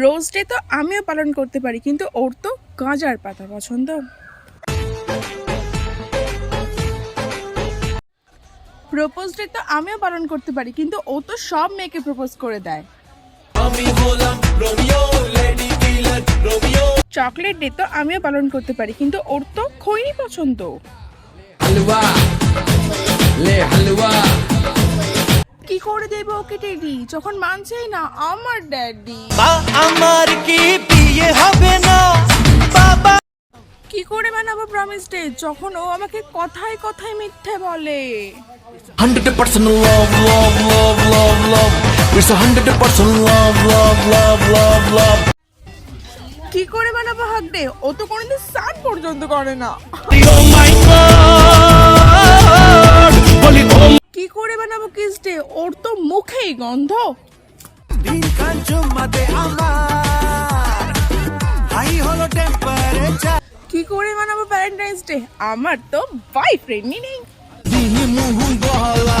Rose day তো আমিও পালন করতে পারি, কিন্তু ওর তো গাঁজার পাতা পছন্দ। প্রপোজ ডে তো আমিও পালন করতে পারি, কিন্তু ও তো সব মেয়েকে প্রপোজ করে দেয়। চকলেট ডে তো আমিও পালন করতে পারি, কিন্তু ওর তো খৈনি পছন্দ। কি করে দেবো ওকে টেডি যখন মানছেই না আমার ড্যাডি? আমার কি বিয়ে হবে না বাবা? কি করে বানাবো প্রমিস ডে যখন ও আমাকে কথায় কথায় মিথ্যে বলে? 100% love love love love love, it's 100% love love love love love. কি করে বানাবো হাগ ডে? ও তো কোনোদিন স্নান পর্যন্ত করে না। Oh my god, বলি কি করে বানাবো কিস ডে? ওর তো মুখেই গন্ধ। দিন কান চুমাতে আমার হাই হলো টেম্পারেচার। কি করে বানাবো ভ্যালেন্টাইন্স ডে? আমার তো বয়ফ্রেন্ডই নেই। দিন মুহ বহলা